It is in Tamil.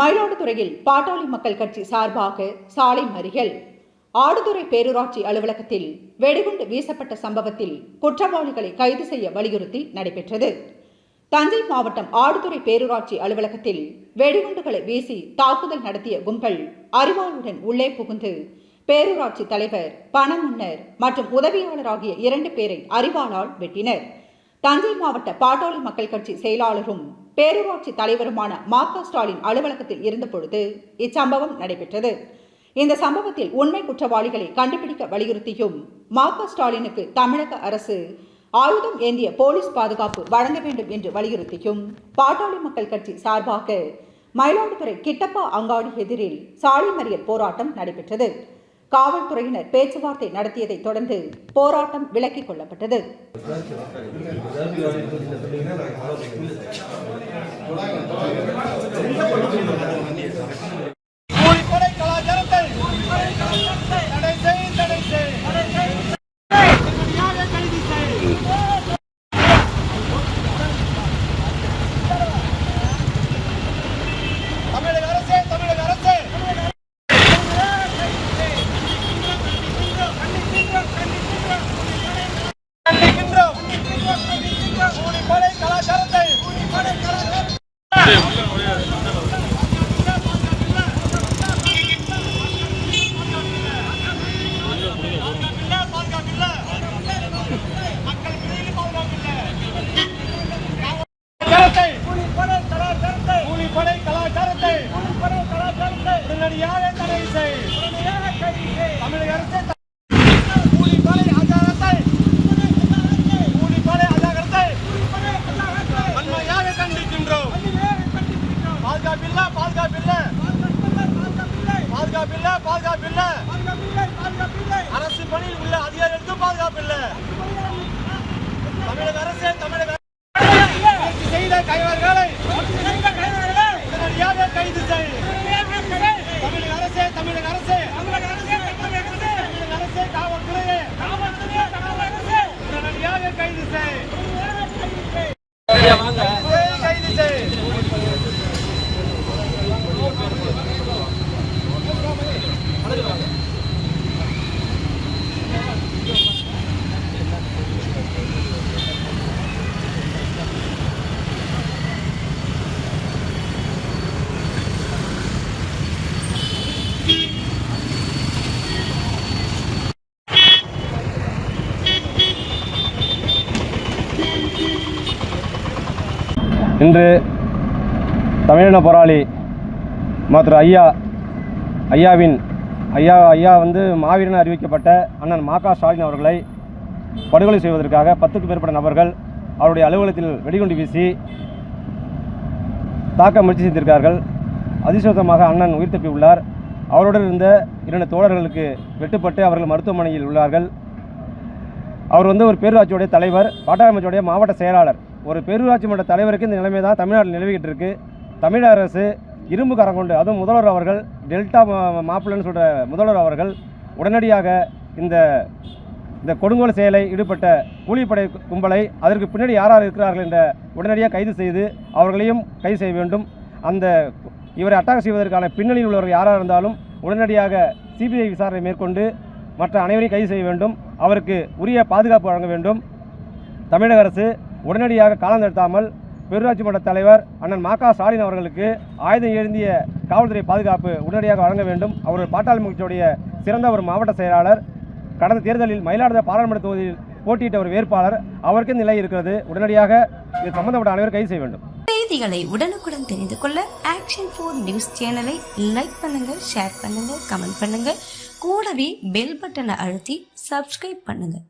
மயிலாடுதுறையில் பாட்டாளி மக்கள் கட்சி சார்பாக சாலை மறியல். ஆடுதுறை பேரூராட்சி அலுவலகத்தில் வெடிகுண்டு வீசப்பட்ட சம்பவத்தில் குற்றவாளிகளை கைது செய்ய வலியுறுத்தி நடைபெற்றது. தஞ்சை மாவட்டம் ஆடுதுறை பேரூராட்சி அலுவலகத்தில் வெடிகுண்டுகளை வீசி தாக்குதல் நடத்திய கும்பல் அறிவாளுடன் உள்ளே புகுந்து பேரூராட்சி தலைவர், பணமுன்னர் மற்றும் உதவியாளர் ஆகிய 2 பேரை அறிவாளால் வெட்டினர். தஞ்சை மாவட்ட பாட்டாளி மக்கள் கட்சி செயலாளரும் பேரூராட்சி தலைவருமான மா.க. ஸ்டாலின் அலுவலகத்தில் இருந்தபொழுது இச்சம்பவம் நடைபெற்றது. இந்த சம்பவத்தில் உண்மை குற்றவாளிகளை கண்டுபிடிக்க வலியுறுத்தியும் மா.க. ஸ்டாலினுக்கு தமிழக அரசு ஆயுதம் ஏந்திய போலீஸ் பாதுகாப்பு வழங்க வேண்டும் என்று வலியுறுத்தியும் பாட்டாளி மக்கள் கட்சி சார்பாக மயிலாடுதுறை கிட்டப்பா அங்காடி எதிரில் சாலை மறியல் போராட்டம் நடைபெற்றது. காவல்துறையினர் பேச்சுவார்த்தை நடத்தியதை தொடர்ந்து போராட்டம் விலக்கிக் கொள்ளப்பட்டது. அரசு பணியில் உள்ள அதிகாரிகளுக்கு பாதுகாப்பில்லை. தமிழக அரசு செய்த கைவர்களை உடனடியாக கைது செய். தமிழக அரசு காவல்துறையை உடனடியாக கைது செய். கைது செய். இன்று தமிழின போராளி மாத்திர ஐயா வந்து மாவீரன் அறிவிக்கப்பட்ட அண்ணன் மா.க. ஸ்டாலின் அவர்களை படுகொலை செய்வதற்காக 10க்கும் மேற்பட்ட நபர்கள் அவருடைய அலுவலகத்தில் வெடிகுண்டு வீசி தாக்க முயற்சி செய்திருக்கார்கள். அதிர்ஷ்டவசமாக அண்ணன் உயிர் தப்பி உள்ளார். அவருடன் இருந்த 2 தோழர்களுக்கு வெட்டுப்பட்டு அவர்கள் மருத்துவமனையில் உள்ளார்கள். அவர் வந்து ஒரு பேரூராட்சியுடைய தலைவர், பாட்டாளி மக்களுடைய மாவட்ட செயலாளர். ஒரு பேரூராட்சி மன்ற தலைவருக்கு இந்த நிலைமை தான் தமிழ்நாட்டில் நிலவிக்கிட்டு இருக்கு. தமிழக அரசு இரும்பு கரம் கொண்டு, அதுவும் முதல்வர் அவர்கள், டெல்டா மாப்பிள்ளைன்னு சொல்கிற முதல்வர் அவர்கள் உடனடியாக இந்த கொடுங்கோல் செயலை ஈடுபட்ட கூலிப்படை கும்பலை, அதற்கு பின்னாடி யார் இருக்கிறார்கள் என்ற உடனடியாக கைது செய்து அவர்களையும் கைது செய்ய வேண்டும். இவரை அட்டாக் செய்வதற்கான பின்னணியில் உள்ளவர்கள் யாராக இருந்தாலும் உடனடியாக சிபிஐ விசாரணை மேற்கொண்டு மற்ற அனைவரையும் கைது செய்ய வேண்டும். அவருக்கு உரிய பாதுகாப்பு வழங்க வேண்டும். தமிழக அரசு உடனடியாக காலம் நிறுத்தாமல் பேரூராட்சி மன்ற தலைவர் அண்ணன் மா.க. ஸ்டாலின் அவர்களுக்கு ஆயுதம் ஏந்திய காவல்துறை பாதுகாப்பு உடனடியாக வழங்க வேண்டும். அவர் பாட்டாளி மக்களுடைய சிறந்த ஒரு மாவட்ட செயலாளர். கடந்த தேர்தலில் மயிலாடுதுறை பாராளுமன்ற தொகுதியில் போட்டியிட்ட ஒரு வேட்பாளர். அவருக்கு நிலை இருக்கிறது. உடனடியாக இது சம்பந்தப்பட்ட அனைவரும் கைது செய்ய வேண்டும். செய்திகளை உடனுக்குடன் தெரிந்து கொள்ள ஆக்ஷன் 4 நியூஸ் சேனலை லைக் பண்ணுங்க, ஷேர் பண்ணுங்க, கமெண்ட் பண்ணுங்க. கூடவே பெல் பட்டனை அழுத்தி சப்ஸ்கிரைப் பண்ணுங்க.